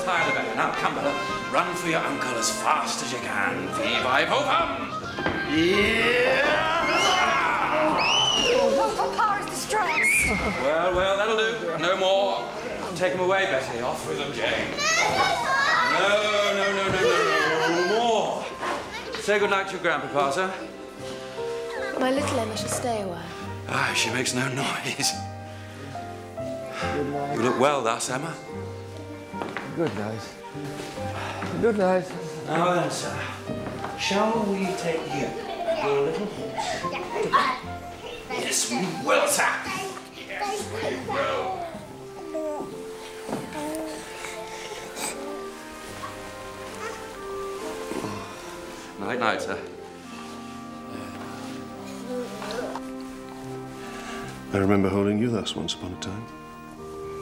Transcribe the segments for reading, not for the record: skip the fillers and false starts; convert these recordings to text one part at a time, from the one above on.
the higher the better. Now, come, Bella. Run for your uncle as fast as you can. Fee-fi-fo-fum! Yeah! Oh, Papa is distressed. Well, well, that'll do. No more. Take him away, Betty. Off with them, Jane. No more. Say good night to your grandpapa, sir. My little Emma shall stay a while. Ah, she makes no noise. You look well thus, Emma. Good night. Good night. Now then, sir, shall we take you, your little horse, to bed? Yes, we will, sir. Yes, we will. Night, night, sir. I remember holding you thus once upon a time.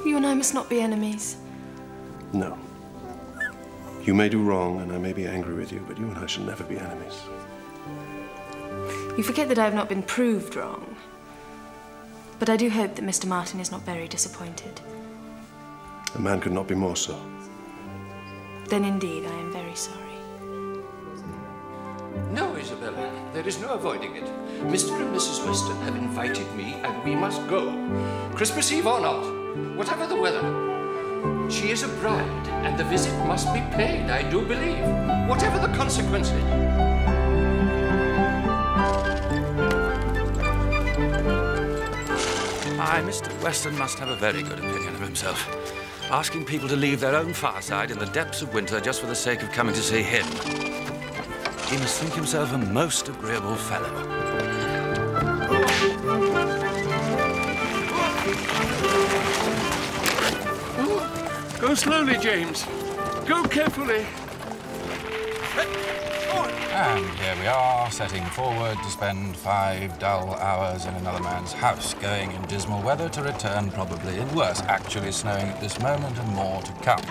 You and I must not be enemies. No. You may do wrong, and I may be angry with you, but you and I shall never be enemies. You forget that I have not been proved wrong. But I do hope that Mr. Martin is not very disappointed. A man could not be more so. Then indeed I am very sorry. No, Isabella, there is no avoiding it. Mr. and Mrs. Weston have invited me, and we must go. Christmas Eve or not, whatever the weather. She is a bride, and the visit must be paid, I do believe, whatever the consequences. Aye, Mr. Weston must have a very good opinion of himself. Asking people to leave their own fireside in the depths of winter just for the sake of coming to see him. He must think himself a most agreeable fellow. Go slowly, James. Go carefully. And here we are, setting forward to spend 5 dull hours in another man's house, going in dismal weather to return probably in worse, actually snowing at this moment and more to come.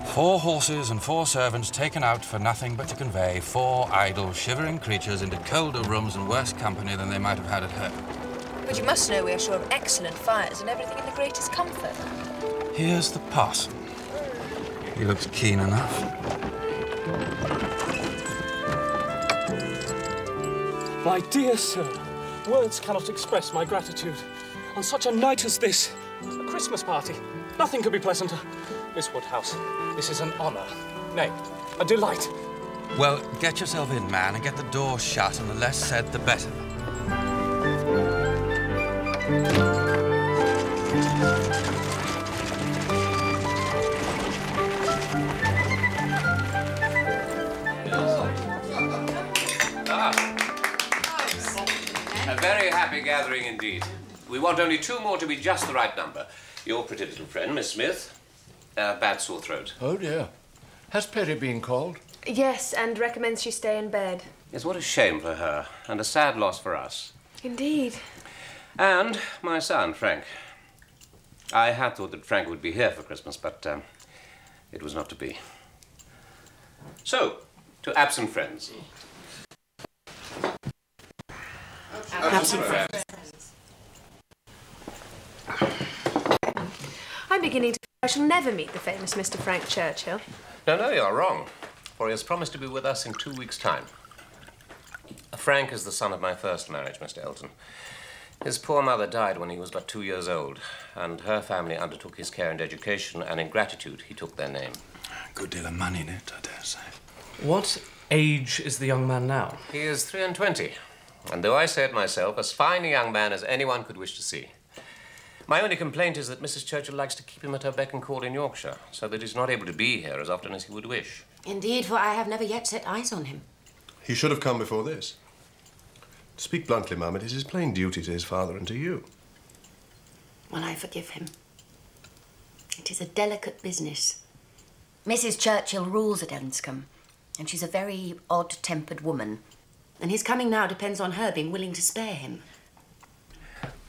4 horses and 4 servants taken out for nothing but to convey 4 idle, shivering creatures into colder rooms and worse company than they might have had at home. But you must know we are sure of excellent fires and everything in the greatest comfort. Here's the parson. He looks keen enough. My dear sir, words cannot express my gratitude. On such a night as this, a Christmas party, nothing could be pleasanter. Miss Woodhouse, this is an honour. Nay, a delight. Well, get yourself in, man, and get the door shut, and the less said, the better. A very happy gathering indeed. We want only 2 more to be just the right number. Your pretty little friend, Miss Smith. Bad sore throat. Oh, dear. Has Perry been called? Yes, and recommends she stay in bed. Yes, what a shame for her, and a sad loss for us. Indeed. And my son, Frank. I had thought that Frank would be here for Christmas, but it was not to be. So, to absent friends. Absent friends. I'm beginning to feel I shall never meet the famous Mr. Frank Churchill. No, you're wrong. For he has promised to be with us in 2 weeks' time. Frank is the son of my first marriage, Mr. Elton. His poor mother died when he was but 2 years old, and her family undertook his care and education, and in gratitude he took their name. A good deal of money in it, I dare say. What age is the young man now? He is 23, and though I say it myself, as fine a young man as anyone could wish to see. My only complaint is that Mrs. Churchill likes to keep him at her beck and call in Yorkshire, so that he's not able to be here as often as he would wish. Indeed, for I have never yet set eyes on him. He should have come before this. To speak bluntly, Mum, it is his plain duty to his father and to you. Well, I forgive him. It is a delicate business. Mrs. Churchill rules at Enscombe, and she's a very odd-tempered woman. And his coming now depends on her being willing to spare him.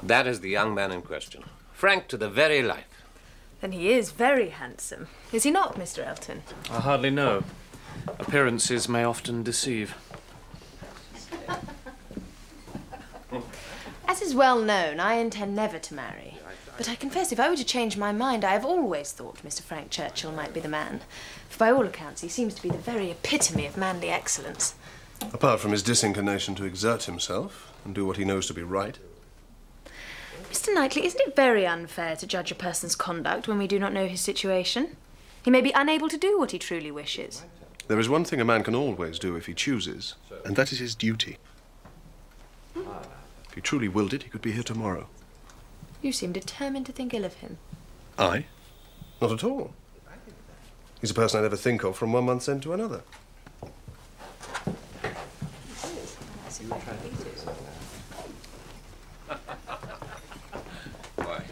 That is the young man in question. Frank to the very life. Then he is very handsome. Is he not, Mr. Elton? I hardly know. Appearances may often deceive. As is well known, I intend never to marry. But I confess, if I were to change my mind, I have always thought Mr. Frank Churchill might be the man. For by all accounts, he seems to be the very epitome of manly excellence. Apart from his disinclination to exert himself and do what he knows to be right. Mr. Knightley, isn't it very unfair to judge a person's conduct when we do not know his situation? He may be unable to do what he truly wishes. There is one thing a man can always do if he chooses, and that is his duty. If he truly willed it, he could be here tomorrow. You seem determined to think ill of him. I? Not at all. He's a person I never think of from one month's end to another. Why?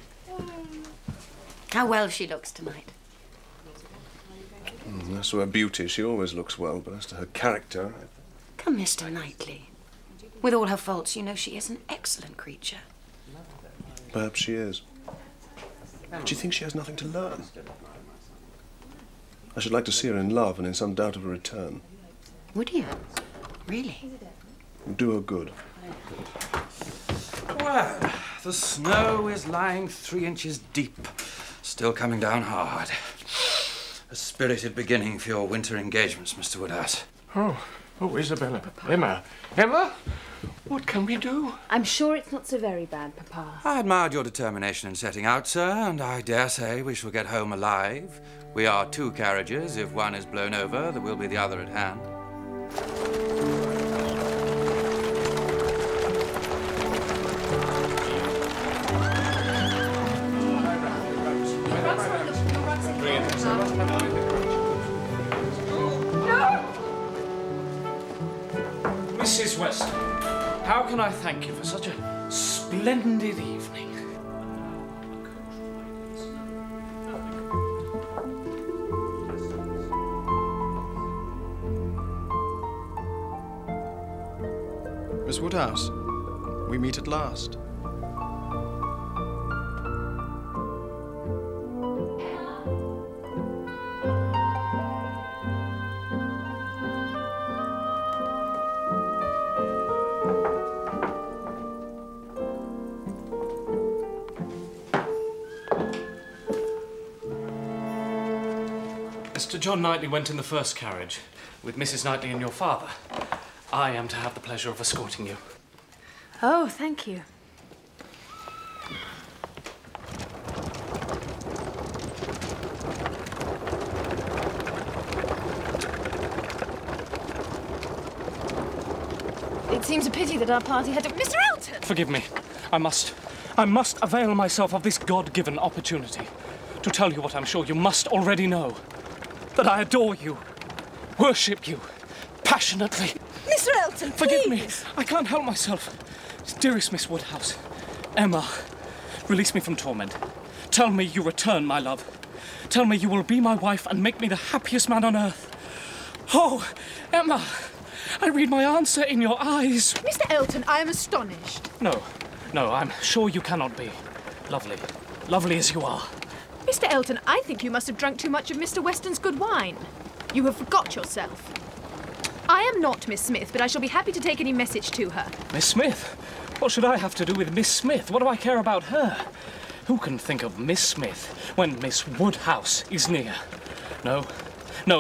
How well she looks tonight. As to her beauty, she always looks well, but as to her character... Come, Mr. Knightley. With all her faults, you know she is an excellent creature. Perhaps she is. But do you think she has nothing to learn? I should like to see her in love and in some doubt of a return. Would you? Really? It would do her good. Well, the snow is lying 3 inches deep, still coming down hard. A spirited beginning for your winter engagements, Mr. Woodhouse. Oh, Isabella. Emma. Emma? What can we do? I'm sure it's not so very bad, Papa. I admired your determination in setting out, sir, and I dare say we shall get home alive. We are 2 carriages. If one is blown over, there will be the other at hand. Mrs. Weston, how can I thank you for such a splendid evening? Miss Woodhouse, we meet at last. Mr. John Knightley went in the first carriage with Mrs. Knightley and your father. I am to have the pleasure of escorting you. Oh, thank you. It seems a pity that our party had to... Mr. Elton! Forgive me. I must avail myself of this God-given opportunity to tell you what I'm sure you must already know. That I adore you, worship you, passionately. Mr. Elton, Forgive please. me. I can't help myself. Dearest Miss Woodhouse, Emma, release me from torment. Tell me you return my love. Tell me you will be my wife and make me the happiest man on earth. Oh, Emma, I read my answer in your eyes. Mr. Elton, I am astonished. No, I'm sure you cannot be. Lovely as you are. Mr. Elton, I think you must have drunk too much of Mr. Weston's good wine. You have forgot yourself. I am not Miss Smith, but I shall be happy to take any message to her. Miss Smith? What should I have to do with Miss Smith? What do I care about her? Who can think of Miss Smith when Miss Woodhouse is near? No,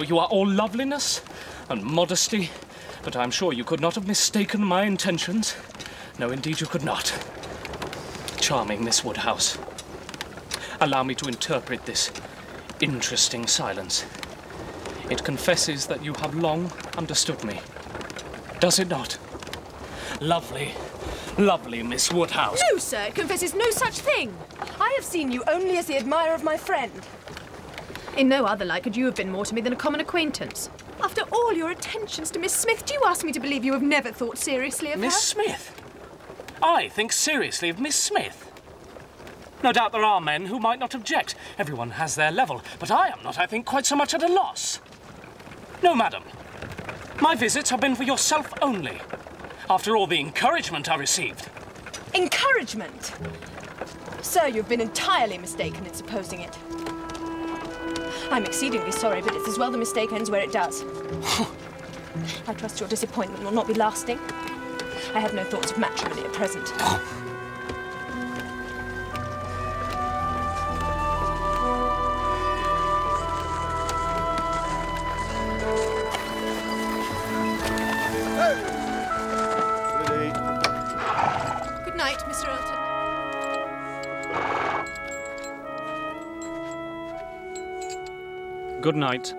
you are all loveliness and modesty, but I'm sure you could not have mistaken my intentions. No, indeed you could not. Charming Miss Woodhouse. Allow me to interpret this interesting silence. It confesses that you have long understood me. Does it not? Lovely Miss Woodhouse. No, sir, it confesses no such thing. I have seen you only as the admirer of my friend. In no other light could you have been more to me than a common acquaintance. After all your attentions to Miss Smith, do you ask me to believe you have never thought seriously of her? Miss Smith? I think seriously of Miss Smith. No doubt there are men who might not object. Everyone has their level, but I am not, I think, quite so much at a loss. No, madam. My visits have been for yourself only. After all the encouragement I received. Encouragement? Sir, you've been entirely mistaken in supposing it. I'm exceedingly sorry, but it's as well the mistake ends where it does. I trust your disappointment will not be lasting. I have no thoughts of matrimony at present. night, Mr. Elton. Good night.